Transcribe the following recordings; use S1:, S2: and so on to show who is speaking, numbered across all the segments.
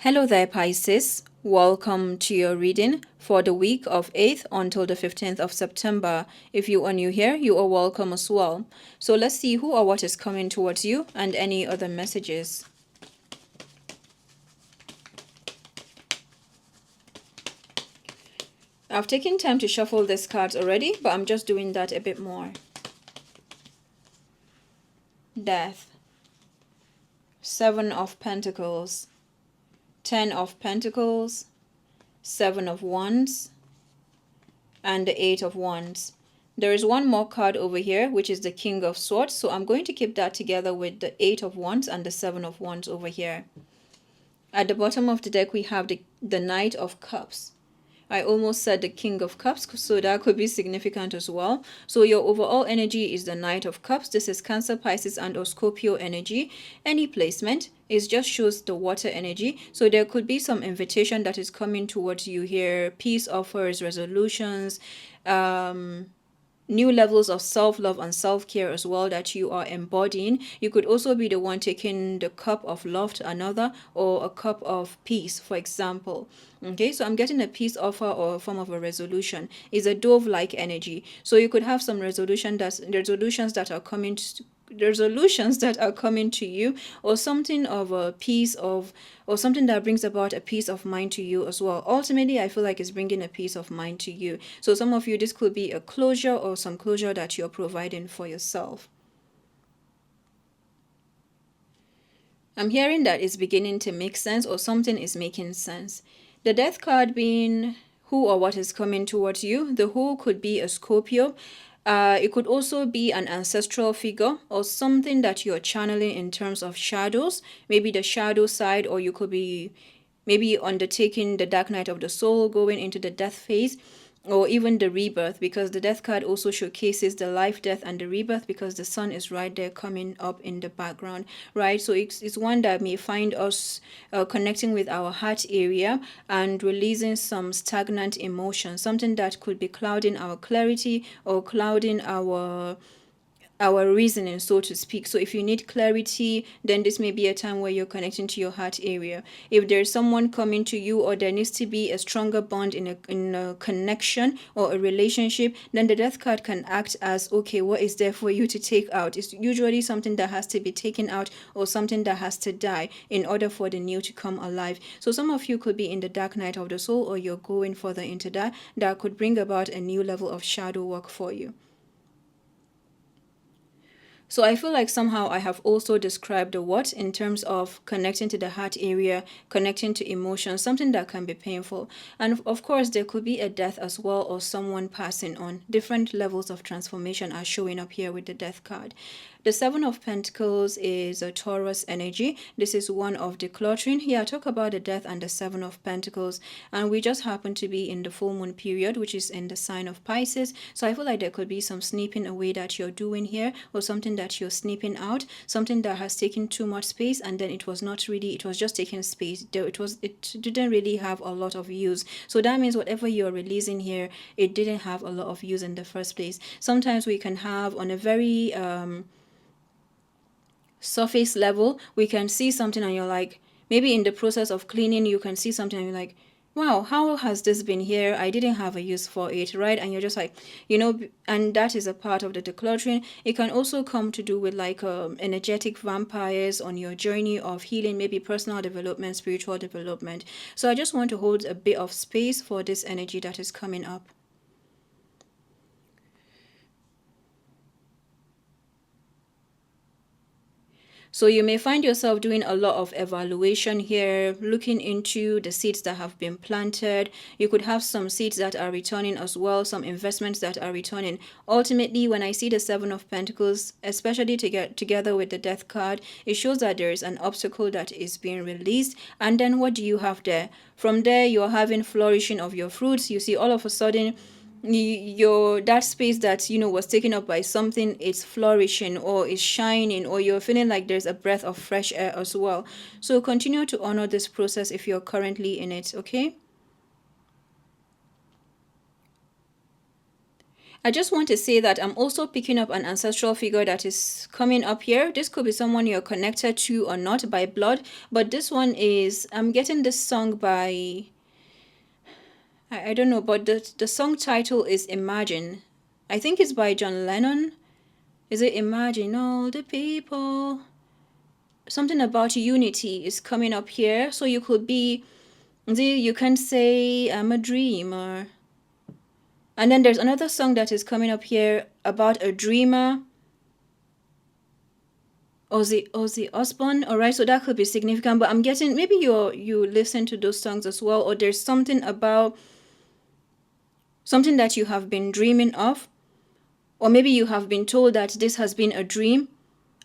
S1: Hello there, Pisces. Welcome to your reading for the week of 8th until the 15th of September. If you are new here, you are welcome as well. So let's see who or what is coming towards you and any other messages. I've taken time to shuffle these cards already, but I'm just doing that a bit more. Death. 7 of Pentacles. 10 of Pentacles. 7 of Wands. And the 8 of Wands. There is one more card over here, which is the King of Swords. So I'm going to keep that together with the 8 of Wands and the 7 of Wands over here. At the bottom of the deck, we have the Knight of Cups. I almost said the King of Cups, so that could be significant as well. So your overall energy is the Knight of Cups. This is Cancer, Pisces, and or Scorpio energy. Any placement, it just shows the water energy. So there could be some invitation that is coming towards you here. Peace offers, resolutions, new levels of self-love and self-care as well that you are embodying. You could also be the one taking the cup of love to another, or a cup of peace, for example. Okay, so I'm getting a peace offer or a form of a resolution. It's a dove-like energy. So you could have some resolutions that are coming to you, or something of a peace of, or something that brings about a peace of mind to you as well. Ultimately, I feel like it's bringing a peace of mind to you. So some of you, this could be a closure or some closure that you're providing for yourself. I'm hearing that it's beginning to make sense, or something is making sense. The Death card being who or what is coming towards you. The who could be a Scorpio. It could also be an ancestral figure or something that you're channeling in terms of shadows. Maybe the shadow side, or you could be maybe undertaking the dark night of the soul, going into the death phase, or even the rebirth, because the Death card also showcases the life, death, and the rebirth, because the sun is right there coming up in the background, right? So it's one that may find us connecting with our heart area and releasing some stagnant emotions, something that could be clouding our clarity or clouding our reasoning, so to speak. So if you need clarity, then this may be a time where you're connecting to your heart area. If there's someone coming to you, or there needs to be a stronger bond in a connection or a relationship, then the Death card can act as, okay, what is there for you to take out? It's usually something that has to be taken out, or something that has to die in order for the new to come alive. So some of you could be in the dark night of the soul, or you're going further into that could bring about a new level of shadow work for you. So I feel like somehow I have also described the what in terms of connecting to the heart area, connecting to emotions, something that can be painful. And of course, there could be a death as well, or someone passing on. Different levels of transformation are showing up here with the Death card. The 7 of Pentacles is a Taurus energy. This is one of decluttering. Here, I talk about the Death and the 7 of Pentacles, and we just happen to be in the full moon period, which is in the sign of Pisces. So I feel like there could be some snipping away that you're doing here, or something that you're snipping out, something that has taken too much space, and then it was just taking space. It didn't really have a lot of use. So that means whatever you're releasing here, it didn't have a lot of use in the first place. Sometimes we can have, on a very surface level, we can see something and you're like, maybe in the process of cleaning, you can see something and you're like, wow, how has this been here? I didn't have a use for it, right? And you're just like, and that is a part of the decluttering. It can also come to do with like energetic vampires on your journey of healing, maybe personal development, spiritual development. So I just want to hold a bit of space for this energy that is coming up. So you may find yourself doing a lot of evaluation here, looking into the seeds that have been planted. You could have some seeds that are returning as well, some investments that are returning. Ultimately, when I see the 7 of Pentacles, especially together with the Death card, it shows that there is an obstacle that is being released. And then what do you have there? From there, you're having flourishing of your fruits. You see all of a sudden, that space that was taken up by something, it's flourishing or is shining, or you're feeling like there's a breath of fresh air as well. So continue to honor this process if you're currently in it, okay? I just want to say that I'm also picking up an ancestral figure that is coming up here. This could be someone you're connected to or not by blood, but this one is, I'm getting this song by, I don't know, but the song title is Imagine. I think it's by John Lennon. Is it Imagine all the people? Something about unity is coming up here. So you could be, you can say, I'm a dreamer. And then there's another song that is coming up here about a dreamer. Ozzy Osbourne. All right, so that could be significant. But I'm getting, maybe you listen to those songs as well, or there's something about something that you have been dreaming of, or maybe you have been told that this has been a dream,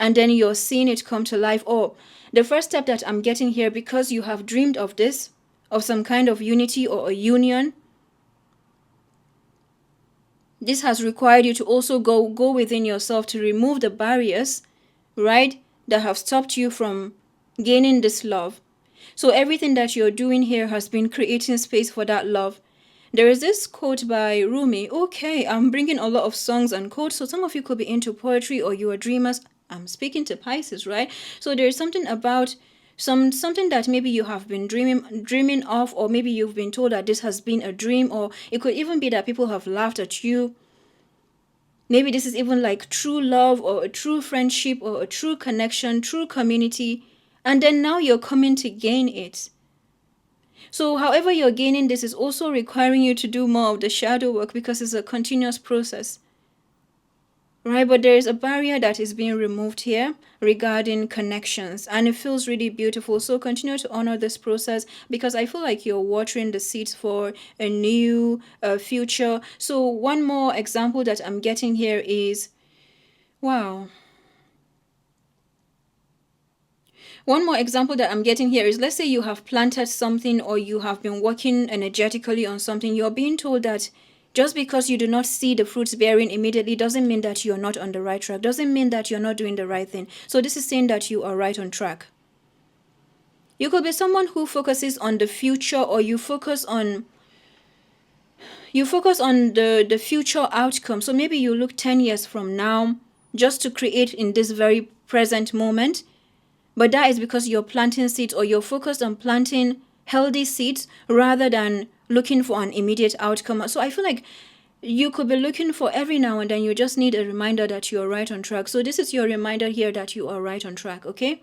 S1: and then you're seeing it come to life. Or the first step that I'm getting here, because you have dreamed of this, of some kind of unity or a union, this has required you to also go within yourself to remove the barriers, right, that have stopped you from gaining this love. So everything that you're doing here has been creating space for that love. There is this quote by Rumi. Okay, I'm bringing a lot of songs and quotes, so some of you could be into poetry or you are dreamers. I'm speaking to Pisces, right? So there's something about something that maybe you have been dreaming of, or maybe you've been told that this has been a dream, or it could even be that people have laughed at you. Maybe this is even like true love or a true friendship or a true connection, true community, and then now you're coming to gain it. So however you're gaining this is also requiring you to do more of the shadow work, because it's a continuous process. Right, but there is a barrier that is being removed here regarding connections, and it feels really beautiful. So continue to honor this process, because I feel like you're watering the seeds for a new future. So one more example that I'm getting here is, wow. One more example that I'm getting here is, let's say you have planted something or you have been working energetically on something. You're being told that just because you do not see the fruits bearing immediately doesn't mean that you're not on the right track, doesn't mean that you're not doing the right thing. So this is saying that you are right on track. You could be someone who focuses on the future, or you focus on the future outcome. So maybe you look 10 years from now just to create in this very present moment. But that is because you're planting seeds, or you're focused on planting healthy seeds rather than looking for an immediate outcome. So I feel like you could be looking for every now and then, you just need a reminder that you're right on track. So this is your reminder here that you are right on track, okay?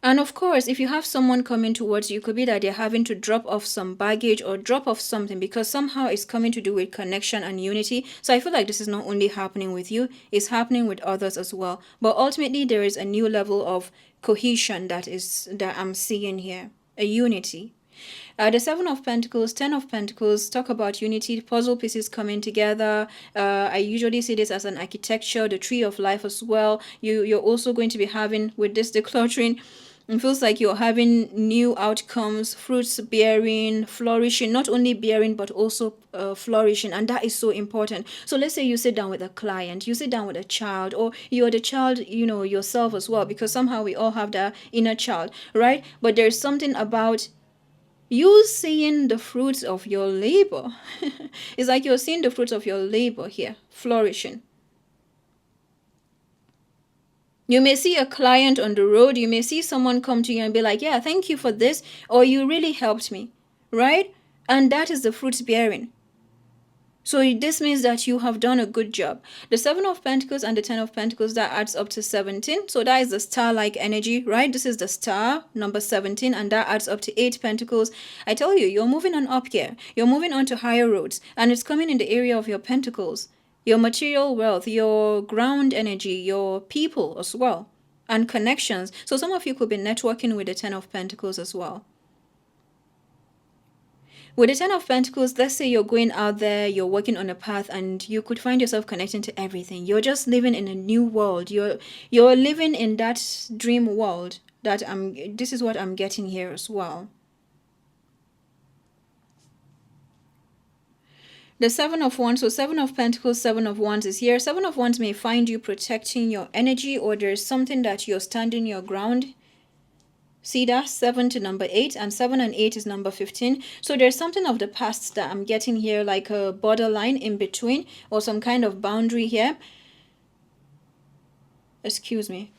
S1: And of course, if you have someone coming towards you, it could be that they're having to drop off some baggage or drop off something, because somehow it's coming to do with connection and unity. So I feel like this is not only happening with you, it's happening with others as well. But ultimately, there is a new level of cohesion that I'm seeing here, a unity. The Seven of Pentacles, Ten of Pentacles talk about unity, puzzle pieces coming together. I usually see this as an architecture, the Tree of Life as well. You're also going to be having, with this decluttering, it feels like you're having new outcomes, fruits bearing, flourishing, not only bearing, but also flourishing. And that is so important. So let's say you sit down with a client, you sit down with a child, or you're the child, yourself as well, because somehow we all have that inner child, right? But there's something about you seeing the fruits of your labor. It's like you're seeing the fruits of your labor here, flourishing. You may see a client on the road, you may see someone come to you and be like, yeah, thank you for this, or you really helped me, right? And that is the fruits bearing. So this means that you have done a good job. The Seven of Pentacles and the Ten of Pentacles, that adds up to 17. So that is the star-like energy, right? This is the star, number 17, and that adds up to 8 Pentacles. I tell you, you're moving on up here. You're moving on to higher roads, and it's coming in the area of your pentacles, your material wealth, your ground energy, your people as well, and connections. So some of you could be networking with the Ten of Pentacles as well. With the Ten of Pentacles, let's say you're going out there, you're working on a path, and you could find yourself connecting to everything. You're just living in a new world. You're living in that dream world that this is what I'm getting here as well. The Seven of Wands, so Seven of Pentacles, Seven of Wands is here. Seven of Wands may find you protecting your energy, or there's something that you're standing your ground. See that? 7 to number 8, and 7 and 8 is number 15. So there's something of the past that I'm getting here, like a borderline in between or some kind of boundary here. Excuse me.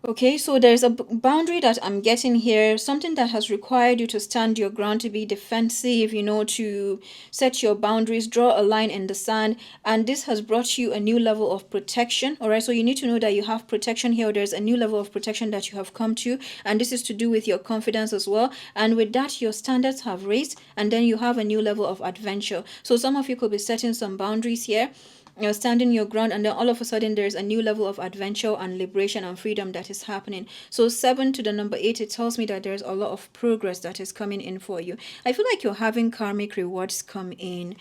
S1: Okay, so there's a boundary that I'm getting here, something that has required you to stand your ground, to be defensive, you know, to set your boundaries, draw a line in the sand, and this has brought you a new level of protection. All right, so you need to know that you have protection here. There's a new level of protection that you have come to, and this is to do with your confidence as well. And with that, your standards have raised, and then you have a new level of adventure. So some of you could be setting some boundaries here, you're standing your ground, and then all of a sudden there's a new level of adventure and liberation and freedom that is happening. So 7 to the number 8, it tells me that there's a lot of progress that is coming in for you. I feel like you're having karmic rewards come in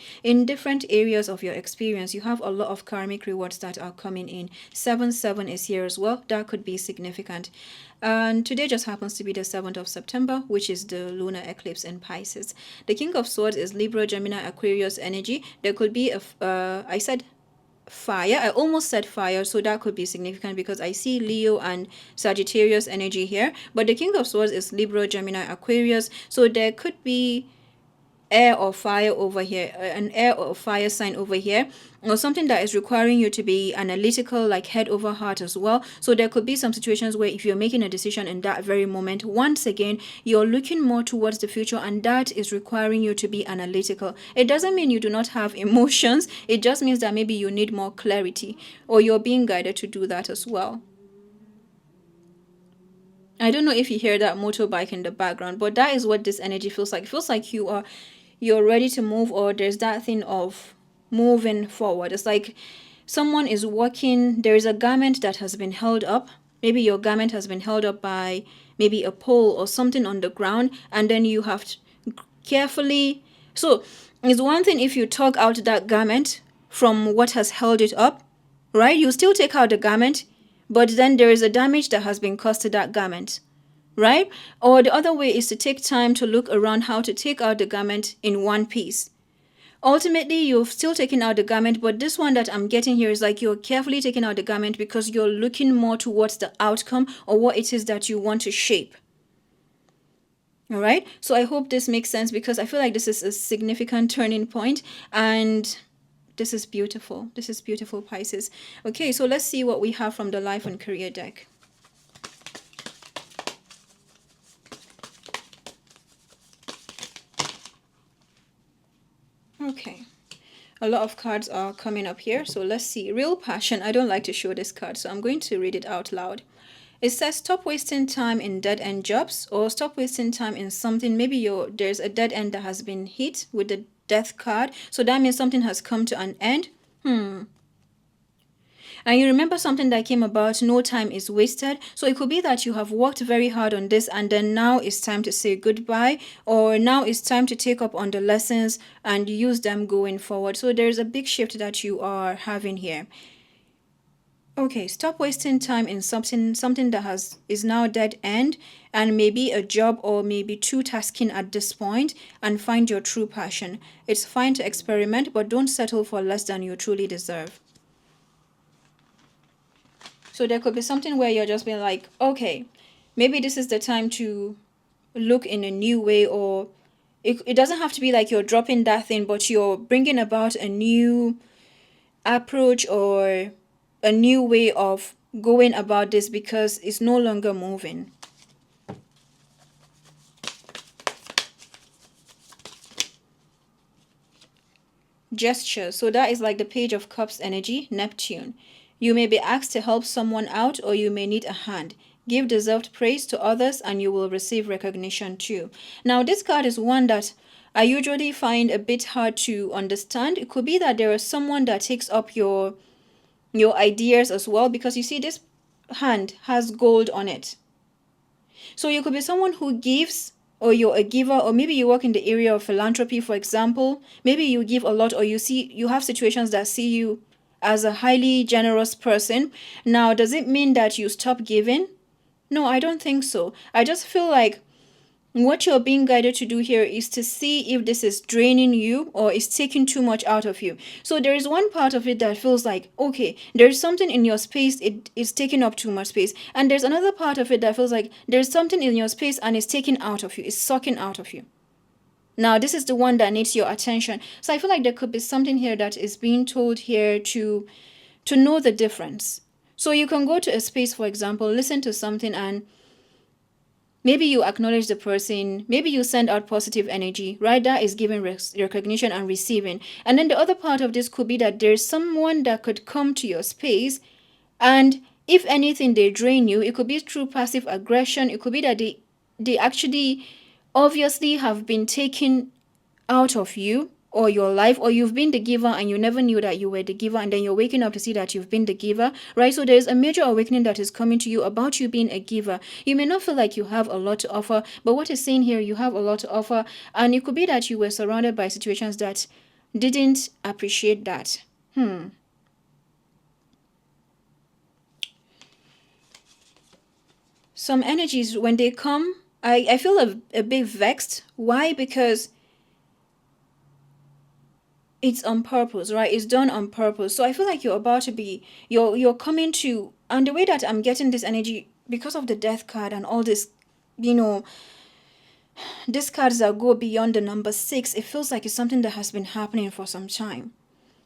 S1: different areas of your experience. You have a lot of karmic rewards that are coming in. 7 is here as well. That could be significant. And today just happens to be the 7th of September, which is the lunar eclipse in Pisces. The King of Swords is Libra, Gemini, Aquarius energy. There could be I said fire. I almost said fire, so that could be significant because I see Leo and Sagittarius energy here. But the King of Swords is Libra, Gemini, Aquarius. So there could be air or fire over here, an air or fire sign over here, or something that is requiring you to be analytical, like head over heart as well. So there could be some situations where if you're making a decision in that very moment, once again you're looking more towards the future, and that is requiring you to be analytical. It doesn't mean you do not have emotions, it just means that maybe you need more clarity, or you're being guided to do that as well. I don't know if you hear that motorbike in the background, but that is what this energy feels like. It feels like you're ready to move, or there's that thing of moving forward. It's like someone is walking, there's a garment that has been held up. Maybe your garment has been held up by maybe a pole or something on the ground, and then you have to carefully. So it's one thing if you tug out that garment from what has held it up, right? You still take out the garment, but then there is a damage that has been caused to that garment, right? Or the other way is to take time to look around how to take out the garment in one piece. Ultimately, you've still taken out the garment, but this one that I'm getting here is like you're carefully taking out the garment because you're looking more towards the outcome or what it is that you want to shape. All right, so I hope this makes sense because I feel like this is a significant turning point, and this is beautiful. This is beautiful, Pisces. Okay, so let's see what we have from the life and career deck. Okay, a lot of cards are coming up here, so let's see. Real passion. I don't like to show this card, so I'm going to read it out loud. It says stop wasting time in dead-end jobs, or stop wasting time in something. Maybe there's a dead end that has been hit with the death card, so that means something has come to an end. And you remember something that came about, no time is wasted. So it could be that you have worked very hard on this, and then now it's time to say goodbye, or now it's time to take up on the lessons and use them going forward. So there's a big shift that you are having here. Okay, stop wasting time in something that is now dead end, and maybe a job or maybe too tasking at this point, and find your true passion. It's fine to experiment, but don't settle for less than you truly deserve. So there could be something where you're just being like, okay, maybe this is the time to look in a new way, or it doesn't have to be like you're dropping that thing, but you're bringing about a new approach or a new way of going about this because it's no longer moving. Gesture. So that is like the Page of Cups energy, Neptune. You may be asked to help someone out, or you may need a hand. Give deserved praise to others and you will receive recognition too. Now this card is one that I usually find a bit hard to understand. It could be that there is someone that takes up your ideas as well, because you see this hand has gold on it. So you could be someone who gives, or you're a giver, or maybe you work in the area of philanthropy, for example. Maybe you give a lot, or you have situations that see you as a highly generous person. Now, does it mean that you stop giving? No, I don't think so. I just feel like What you're being guided to do here is to see if this is draining you or is taking too much out of you. So there is one part of it that feels like, okay, there's something in your space, it is taking up too much space. And there's another part of it that feels like there's something in your space and it's taking out of you, it's sucking out of you. Now, this is the one that needs your attention. So I feel like there could be something here that is being told here to know the difference. So you can go to a space, for example, listen to something, and maybe you acknowledge the person, maybe you send out positive energy, right? That is giving recognition and receiving. And then the other part of this could be that there's someone that could come to your space, and if anything, they drain you. It could be through passive aggression. It could be that they actually obviously have been taken out of you or your life, or you've been the giver and you never knew that you were the giver, and then you're waking up to see that you've been the giver, right? So there's a major awakening that is coming to you about you being a giver. You may not feel like you have a lot to offer, but what is saying here, you have a lot to offer. And it could be that you were surrounded by situations that didn't appreciate that. Some energies, when they come, I feel a bit vexed. Why? Because it's on purpose, right? It's done on purpose. So I feel like you're about to be, you're coming to, and the way that I'm getting this energy, because of the death card and all this, you know, these cards that go beyond the number 6, it feels like it's something that has been happening for some time.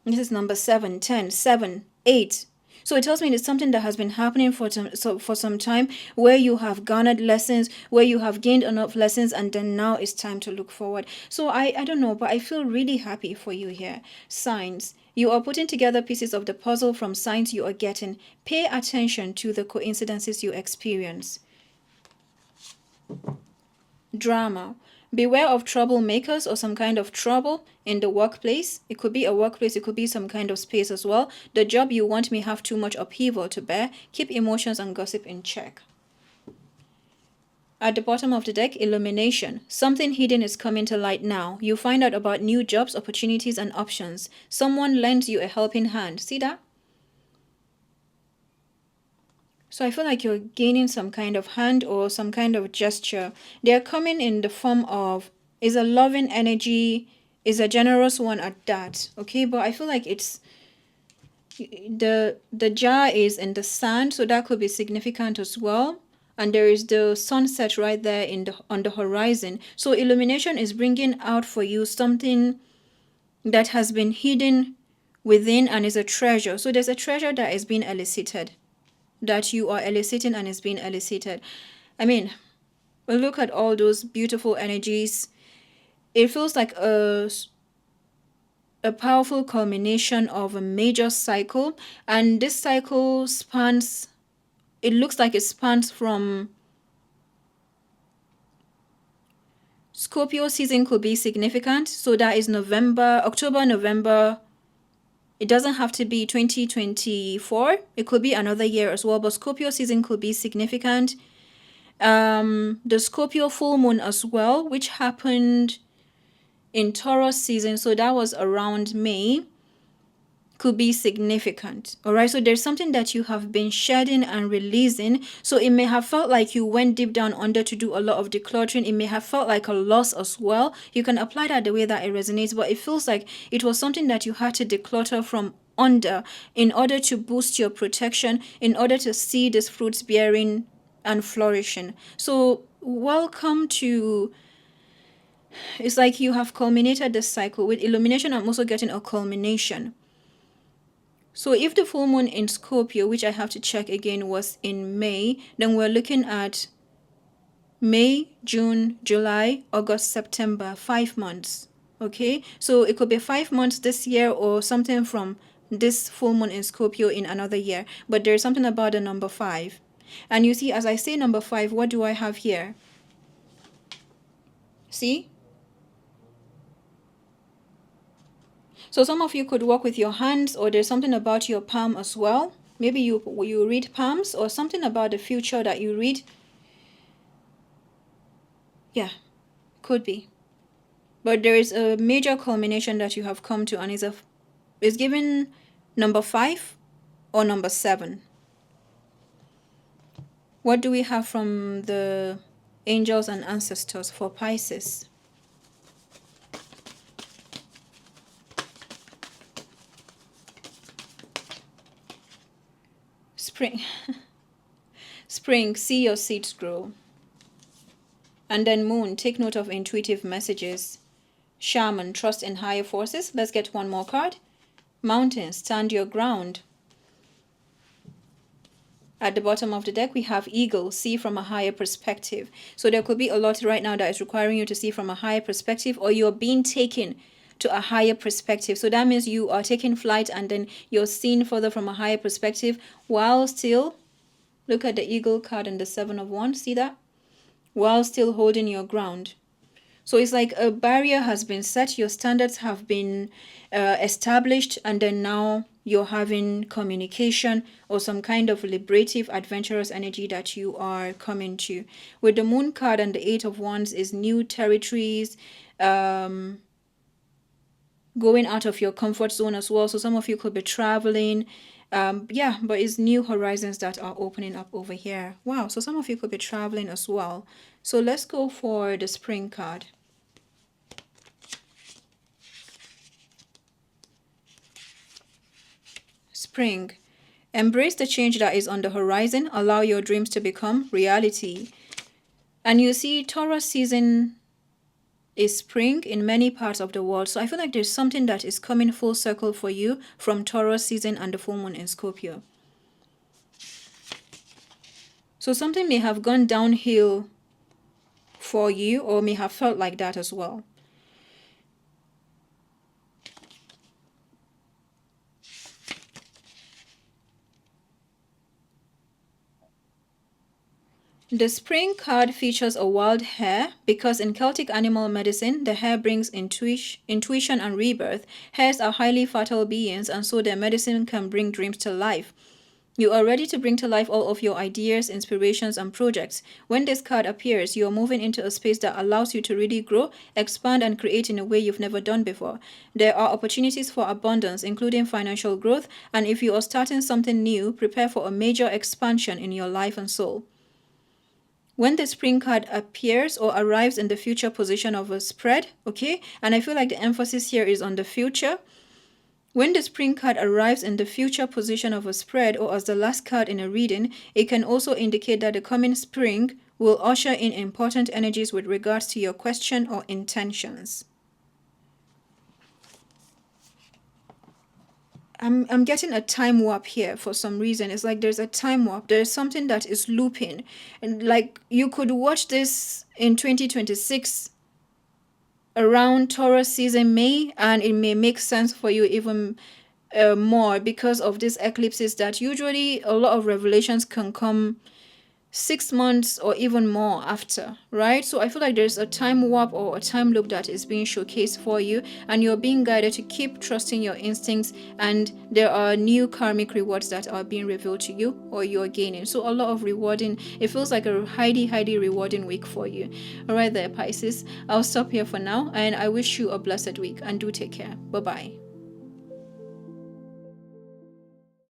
S1: This is number 7, 10, 7, 8. So it tells me it's something that has been happening for some time, where you have garnered lessons, where you have gained enough lessons, and then now it's time to look forward. So I don't know, but I feel really happy for you here. Signs. You are putting together pieces of the puzzle from signs you are getting. Pay attention to the coincidences you experience. Drama. Beware of troublemakers or some kind of trouble in the workplace. It could be a workplace, it could be some kind of space as well. The job you want may have too much upheaval to bear. Keep emotions and gossip in check. At the bottom of the deck, illumination. Something hidden is coming to light now. You find out about new jobs, opportunities, and options. Someone lends you a helping hand. See that? So I feel like you're gaining some kind of hand or some kind of gesture. They're coming in the form of, is a loving energy, is a generous one at that. Okay, but I feel like it's the jar is in the sand, so that could be significant as well. And there is the sunset right there in the on the horizon. So illumination is bringing out for you something that has been hidden within and is a treasure. So there's a treasure that is being elicited, that you are eliciting and is being elicited. I mean, look at all those beautiful energies. It feels like a powerful culmination of a major cycle, and this cycle spans, it looks like it spans from Scorpio season could be significant. So that is November, October, November. It doesn't have to be 2024. It could be another year as well, but Scorpio season could be significant. The Scorpio full moon as well, which happened in Taurus season, so that was around May, could be significant. All right, so there's something that you have been shedding and releasing. So it may have felt like you went deep down under to do a lot of decluttering. It may have felt like a loss as well. You can apply that the way that it resonates, but it feels like it was something that you had to declutter from under in order to boost your protection, in order to see this fruits bearing and flourishing. So welcome to, it's like you have culminated this cycle. With illumination, I'm also getting a culmination. So if the full moon in Scorpio, which I have to check again, was in May, then we're looking at May, June, July, August, September, 5 months. Okay, so it could be 5 months this year or something from this full moon in Scorpio in another year. But there's something about the number 5. And you see, as I say number 5, what do I have here? See? So some of you could work with your hands, or there's something about your palm as well. Maybe you read palms, or something about the future that you read. Yeah, could be. But there is a major culmination that you have come to, and is given number 5 or number 7. What do we have from the angels and ancestors for Pisces. Spring. Spring, see your seeds grow. And then Moon, take note of intuitive messages. Shaman, trust in higher forces. Let's get one more card. Mountain, stand your ground. At the bottom of the deck, we have Eagle, see from a higher perspective. So there could be a lot right now that is requiring you to see from a higher perspective, or you're being taken to a higher perspective. So that means you are taking flight and then you're seeing further from a higher perspective while still, look at the Eagle card and the Seven of Wands, see that? While still holding your ground. So it's like a barrier has been set, your standards have been established, and then now you're having communication or some kind of liberative, adventurous energy that you are coming to. With the Moon card and the Eight of Wands is new territories, going out of your comfort zone as well. So some of you could be traveling. Yeah, but it's new horizons that are opening up over here. Wow, so some of you could be traveling as well. So let's go for the Spring card. Spring. Embrace the change that is on the horizon. Allow your dreams to become reality. And you see, Taurus season is spring in many parts of the world. So I feel like there's something that is coming full circle for you from Taurus season and the full moon in Scorpio. So something may have gone downhill for you or may have felt like that as well. The Spring card features a wild hare because in Celtic animal medicine, the hare brings intuition and rebirth. Hares are highly fertile beings, and so their medicine can bring dreams to life. You are ready to bring to life all of your ideas, inspirations, and projects. When this card appears, you are moving into a space that allows you to really grow, expand, and create in a way you've never done before. There are opportunities for abundance, including financial growth, and if you are starting something new, prepare for a major expansion in your life and soul. When the Spring card appears or arrives in the future position of a spread, okay, and I feel like the emphasis here is on the future. When the Spring card arrives in the future position of a spread or as the last card in a reading, it can also indicate that the coming spring will usher in important energies with regards to your question or intentions. I'm getting a time warp here for some reason. It's like there's a time warp. There's something that is looping. And like you could watch this in 2026 around Taurus season May, and it may make sense for you even more because of these eclipses that usually a lot of revelations can come 6 months or even more after, right? So I feel like there's a time warp or a time loop that is being showcased for you, and you're being guided to keep trusting your instincts, and there are new karmic rewards that are being revealed to you or you're gaining. So a lot of rewarding. It feels like a highly rewarding week for you. All right there, Pisces. I'll stop here for now, and I wish you a blessed week, and do take care. Bye-bye.